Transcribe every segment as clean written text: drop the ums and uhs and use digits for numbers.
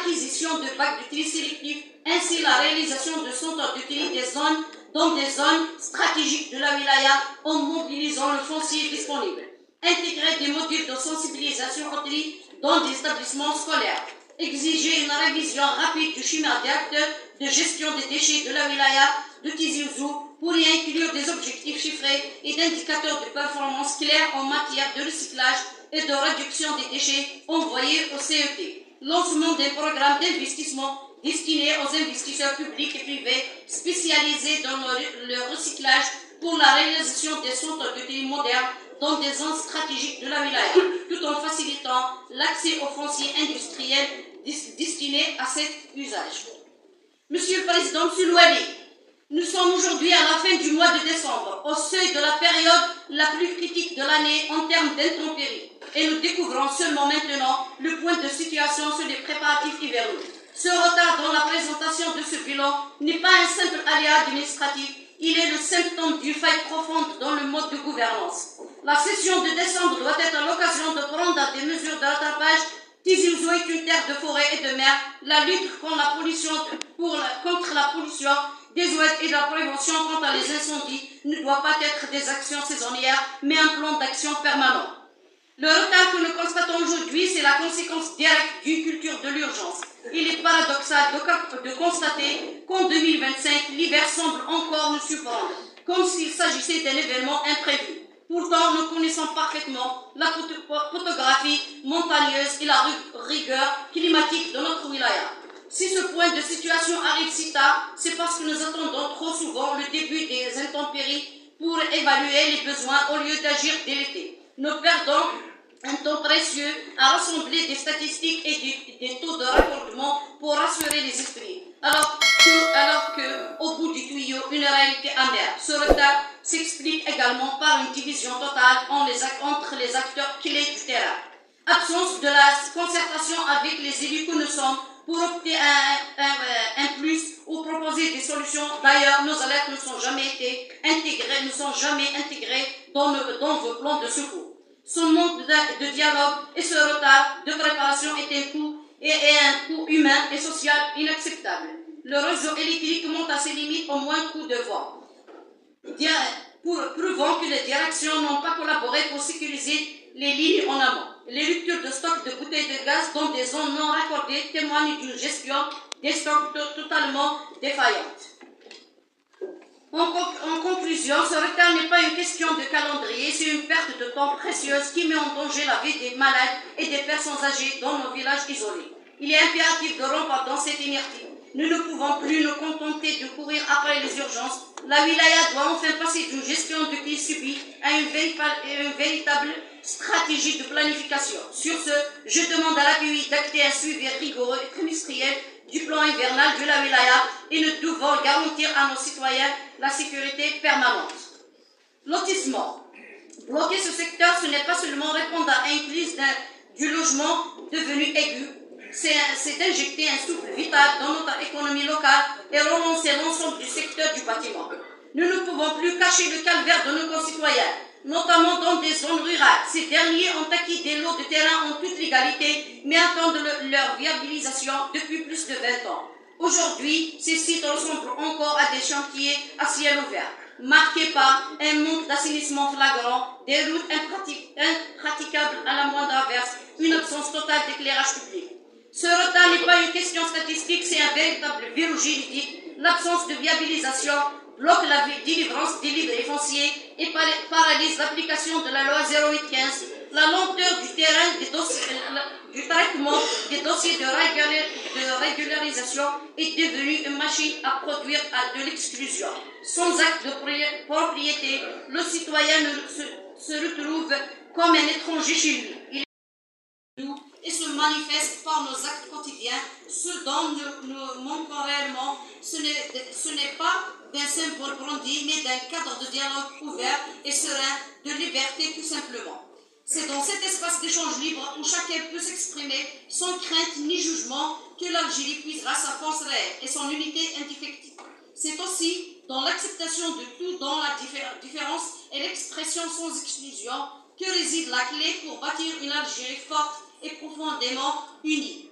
l'acquisition de bacs de tri sélectifs, ainsi la réalisation de centres de tri dans des zones stratégiques de la wilaya en mobilisant le foncier disponible. Intégrer des modules de sensibilisation au tri dans des établissements scolaires. Exiger une révision rapide du schéma directeur de gestion des déchets de la wilaya de Tizi Ouzou pour y inclure des objectifs chiffrés et d'indicateurs de performance clairs en matière de recyclage et de réduction des déchets envoyés au CET. Lancement des programmes d'investissement destinés aux investisseurs publics et privés spécialisés dans le recyclage pour la réalisation des centres de tri modernes dans des zones stratégiques de la wilaya, tout en facilitant l'accès aux fonciers industriels destinés à cet usage. Monsieur le Président, Monsieur Louali, nous sommes aujourd'hui à la fin du mois de décembre, au seuil de la période la plus critique de l'année en termes d'intempéries, et nous découvrons seulement maintenant le point de situation sur les préparatifs hivernaux. Ce retard dans la présentation de ce bilan n'est pas un simple aléa administratif, il est le symptôme d'une faille profonde dans le mode de gouvernance. La session de décembre doit être l'occasion de prendre des mesures de rattrapage. Tizi Ouzou est une terre de forêt et de mer. La lutte contre la pollution, des oueds et la prévention contre les incendies ne doit pas être des actions saisonnières, mais un plan d'action permanent. Le retard que nous constatons aujourd'hui, c'est la conséquence directe d'une culture de l'urgence. Il est paradoxal de constater qu'en 2025, l'hiver semble encore nous surprendre, comme s'il s'agissait d'un événement imprévu. Pourtant, nous connaissons parfaitement la photographie montagneuse et la rigueur climatique de notre wilaya. Si ce point de situation arrive si tard, c'est parce que nous attendons trop souvent le début des intempéries pour évaluer les besoins au lieu d'agir dès l'été. Nous perdons un temps précieux à rassembler des statistiques et des taux de raccordement pour rassurer les esprits, alors que, au bout du tuyau, une réalité amère. Ce retard s'explique également par une division totale entre les acteurs clés du terrain. Absence de la concertation avec les élus que nous sommes pour opter un plus ou proposer des solutions. D'ailleurs, nos alertes ne sont jamais intégrées dans vos plans de secours. Son manque de dialogue et ce retard de préparation est un coût humain et social inacceptable. Le réseau électrique monte à ses limites au moins coup de vent, prouvant que les directions n'ont pas collaboré pour sécuriser les lignes en amont. Les ruptures de stock de bouteilles de gaz dans des zones non raccordées témoignent d'une gestion des stocks totalement défaillante. En conclusion, ce retard n'est pas une question de calendrier, c'est une perte de temps précieuse qui met en danger la vie des malades et des personnes âgées dans nos villages isolés. Il est impératif de rompre dans cette inertie. Nous ne pouvons plus nous contenter de courir après les urgences. La wilaya doit enfin passer d'une gestion de crise subie à une véritable stratégie de planification. Sur ce, je demande à l'API d'acter un suivi rigoureux et trimestriel du plan hivernal de la wilaya et nous devons garantir à nos citoyens la sécurité permanente. Lotissement. Bloquer ce secteur, ce n'est pas seulement répondre à une crise du logement devenue aiguë, c'est d'injecter un souffle vital dans notre économie locale et relancer l'ensemble du secteur du bâtiment. Nous ne pouvons plus cacher le calvaire de nos concitoyens, notamment dans des zones rurales. Ces derniers ont acquis des lots de terrain en toute légalité, mais attendent leur viabilisation depuis plus de 20 ans. Aujourd'hui, ces sites ressemblent encore à des chantiers à ciel ouvert, marqués par un manque d'assainissement flagrant, des routes impraticables à la moindre averse, une absence totale d'éclairage public. Ce retard n'est pas une question statistique, c'est un véritable verrou juridique. L'absence de viabilisation bloque la délivrance des livres fonciers et paralyse l'application de la loi 0815. La lenteur du traitement des dossiers de régularisation est devenue une machine à produire de l'exclusion. Sans acte de propriété, le citoyen se retrouve comme un étranger chez lui. Et se manifeste par nos actes quotidiens, ce dont nous manquons réellement, ce n'est pas d'un symbole brandi, mais d'un cadre de dialogue ouvert et serein, de liberté tout simplement. C'est dans cet espace d'échange libre où chacun peut s'exprimer sans crainte ni jugement que l'Algérie puisera sa force réelle et son unité indéfectible. C'est aussi dans l'acceptation de tout, dans la différence et l'expression sans exclusion, que réside la clé pour bâtir une Algérie forte et profondément unie.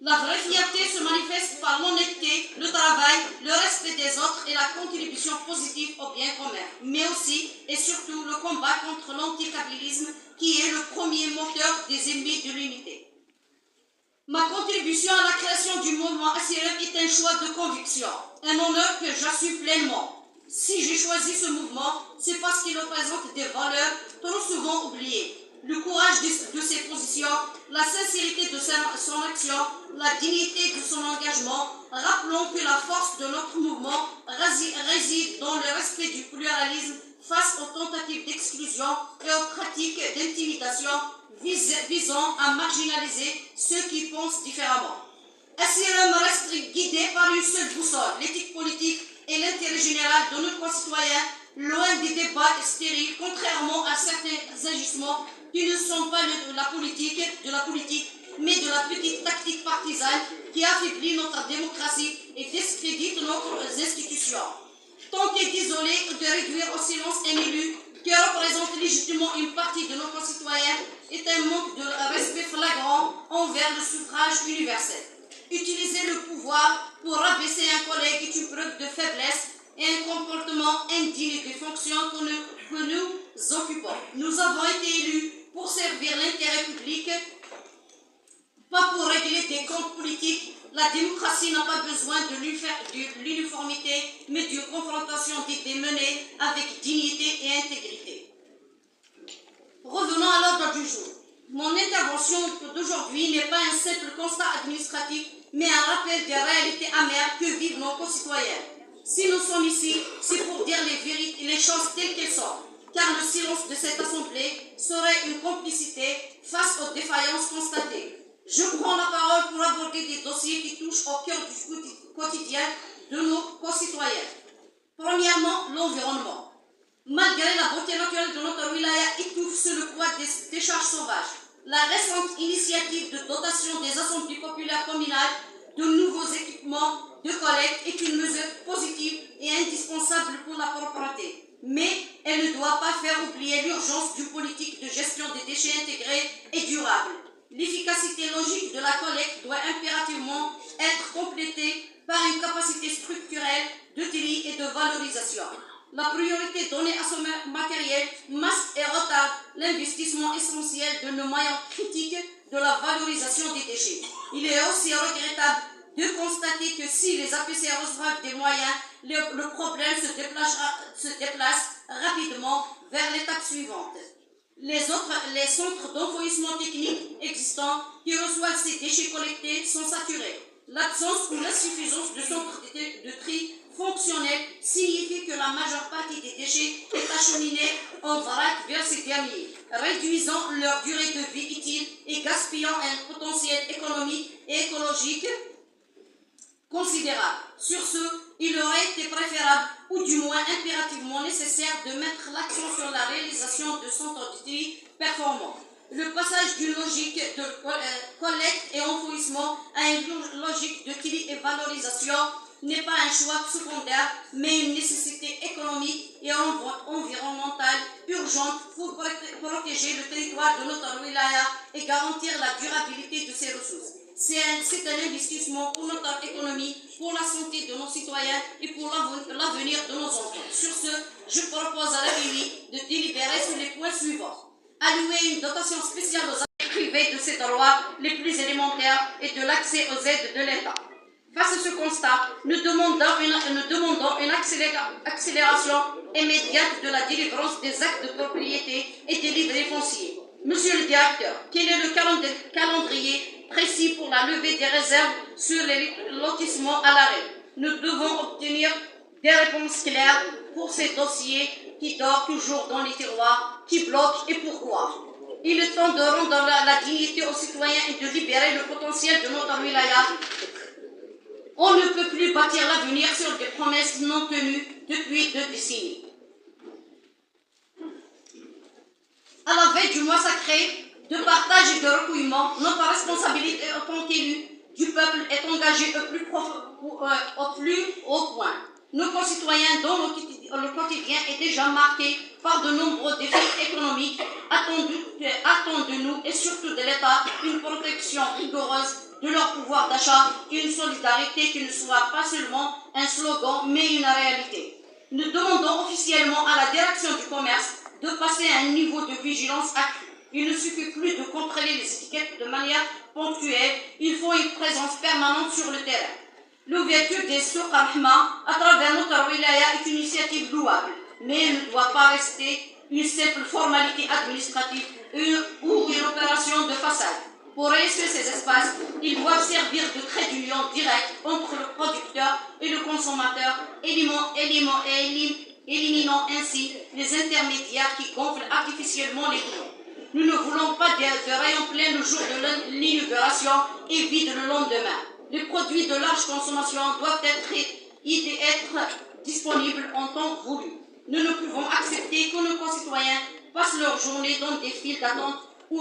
La vraie fierté se manifeste par l'honnêteté, le travail, le respect des autres et la contribution positive au bien commun, mais aussi et surtout le combat contre l'anticapitalisme qui est le premier moteur des ennemis de l'unité. Ma contribution à la création du mouvement ACLM est un choix de conviction, un honneur que j'assume pleinement. Si j'ai choisi ce mouvement, c'est parce qu'il représente des valeurs trop souvent oubliées. Le courage de ses positions, la sincérité de son action, la dignité de son engagement. Rappelons que la force de notre mouvement réside dans le respect du pluralisme face aux tentatives d'exclusion et aux pratiques d'intimidation visant à marginaliser ceux qui pensent différemment. ACLM reste guidé par une seule boussole, l'éthique politique et l'intérêt général de nos concitoyens, loin des débats stériles, contrairement à certains agissements qui ne sont pas de la politique, mais de la petite tactique partisane qui affaiblit notre démocratie et discrédite nos institutions. Tenter d'isoler ou de réduire au silence un élu qui représente légitimement une partie de nos concitoyens est un manque de respect flagrant envers le suffrage universel. Utiliser le pouvoir pour rabaisser un collègue est une preuve de faiblesse et un comportement indigne des fonctions que nous occupons. Nous avons été élus pour servir l'intérêt public, pas pour régler des comptes politiques. La démocratie n'a pas besoin de l'uniformité, mais d'une confrontation d'idées menée avec dignité et intégrité. Revenons à l'ordre du jour. Mon intervention d'aujourd'hui n'est pas un simple constat administratif, mais un rappel des réalités amères que vivent nos concitoyens. Si nous sommes ici, c'est pour dire les choses telles qu'elles sont, car le silence de cette assemblée serait une complicité face aux défaillances constatées. Je prends la parole pour aborder des dossiers qui touchent au cœur du quotidien de nos concitoyens. Premièrement, l'environnement. Malgré la beauté naturelle de notre wilaya étouffe sous le poids des décharges sauvages, la récente initiative de dotation des assemblées populaires communales de nouveaux équipements de collecte est une mesure positive et indispensable pour la propreté. Mais elle ne doit pas faire oublier l'urgence d'une politique de gestion des déchets intégrée et durable. L'efficacité logique de la collecte doit impérativement être complétée par une capacité structurelle de tri et de valorisation. La priorité donnée à ce matériel masque et retarde l'investissement essentiel de nos maillons critiques de la valorisation des déchets. Il est aussi regrettable de constater que si les APC reçoivent des moyens, le problème se déplace rapidement vers l'étape suivante. Les centres d'enfouissement technique existants qui reçoivent ces déchets collectés sont saturés. L'absence ou l'insuffisance de centres de tri fonctionnels signifie que la majeure partie des déchets est acheminée en vrac vers ces derniers, réduisant leur durée de vie utile et gaspillant un potentiel économique et écologique considérable. Sur ce, il aurait été préférable, ou du moins impérativement nécessaire, de mettre l'accent sur la réalisation de centres de tri performants. Le passage d'une logique de collecte et enfouissement à une logique de tri et valorisation n'est pas un choix secondaire, mais une nécessité économique et environnementale urgente pour protéger le territoire de notre wilaya et garantir la durabilité de ses ressources. C'est un investissement pour notre économie, pour la santé de nos citoyens et pour l'avenir de nos enfants. Sur ce, je propose à la réunie de délibérer sur les points suivants. Allouer une dotation spéciale aux actes privés de ces droits les plus élémentaires et de l'accès aux aides de l'État. Face à ce constat, nous demandons une accélération immédiate de la délivrance des actes de propriété et des livrets fonciers. Monsieur le directeur, quel est le calendrier précis pour la levée des réserves sur les lotissements à l'arrêt? Nous devons obtenir des réponses claires pour ces dossiers qui dorment toujours dans les tiroirs, qui bloquent et pourquoi. Il est temps de rendre la dignité aux citoyens et de libérer le potentiel de notre wilaya. On ne peut plus bâtir l'avenir sur des promesses non tenues depuis 2 décennies. À la veille du mois sacré de partage et de recueillement, notre responsabilité en tant qu'élus du peuple est engagée au plus haut point. Nos concitoyens, dont le quotidien est déjà marqué par de nombreux défis économiques, attendent de nous et surtout de l'État une protection rigoureuse de leur pouvoir d'achat et une solidarité qui ne soit pas seulement un slogan, mais une réalité. Nous demandons officiellement à la direction du commerce de passer à un niveau de vigilance accru. Il ne suffit plus de contrôler les étiquettes de manière ponctuelle, il faut une présence permanente sur le terrain. L'ouverture des Souq Rahma à travers notre wilaya est une initiative louable, mais elle ne doit pas rester une simple formalité administrative ou une opération de façade. Pour réussir ces espaces, ils doivent servir de trait d'union direct entre le producteur et le consommateur, éliminant ainsi les intermédiaires qui gonflent artificiellement les prix. Nous ne voulons pas de rayons pleins le jour de l'inauguration et vides le lendemain. Les produits de large consommation doivent être disponibles en temps voulu. Nous ne pouvons accepter que nos concitoyens passent leur journée dans des files d'attente ou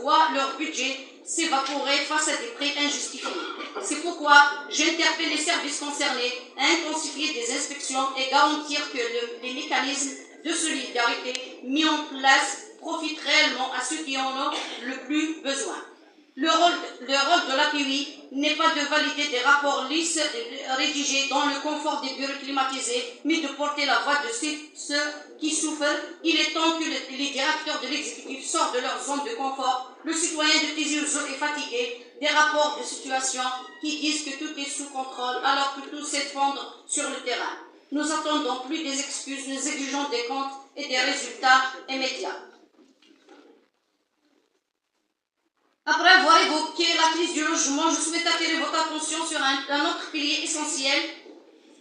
voient leur budget s'évaporer face à des prix injustifiés. C'est pourquoi j'interpelle les services concernés à intensifier des inspections et garantir que les mécanismes de solidarité mis en place profitent réellement à ceux qui en ont le plus besoin. Le rôle de l'API n'est pas de valider des rapports lisses rédigés dans le confort des bureaux climatisés, mais de porter la voix de ceux qui souffrent. Il est temps que les directeurs de l'exécutif sortent de leur zone de confort. Le citoyen de Tizi Ouzou est fatigué des rapports de situation qui disent que tout est sous contrôle alors que tout s'effondre sur le terrain. Nous attendons plus des excuses, nous exigeons des comptes et des résultats immédiats. Après avoir évoqué la crise du logement, je souhaite attirer votre attention sur un autre pilier essentiel.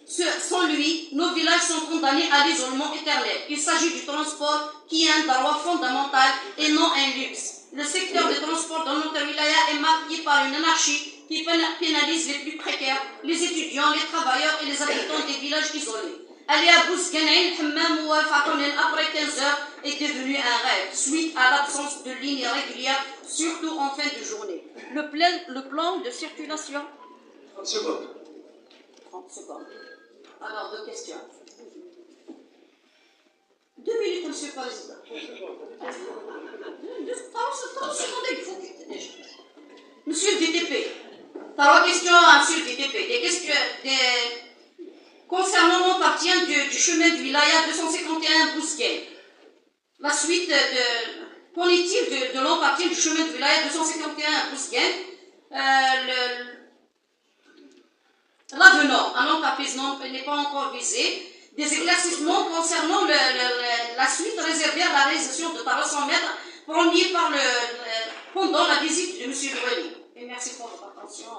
Sans lui, nos villages sont condamnés à l'isolement éternel. Il s'agit du transport qui est un droit fondamental et non un luxe. Le secteur des transports dans notre wilaya est marqué par une anarchie qui pénalise les plus précaires, les étudiants, les travailleurs et les habitants des villages isolés. Aller à Bousganaï, Hammam ou Al-Fatonen après 15 heures est devenu un rêve, suite à l'absence de lignes régulières, surtout en fin de journée. Le plan de circulation... 30 secondes. 30 secondes. Alors, deux questions. 2 minutes, Monsieur le Président. 30 secondes, il faut que... Monsieur le DTP, 3 questions à Monsieur le DTP. Des questions... Concernant l'entretien du chemin du Wilaya 251 Bousguet, la suite qu'en est-il de l'entretien du chemin du Wilaya 251 Bousguet, l'avenant, un apaisement n'est pas encore visé, des éclaircissements concernant la suite réservée à la réalisation de 300 mètres promis pendant la visite de M. Loueli. Et merci pour votre attention.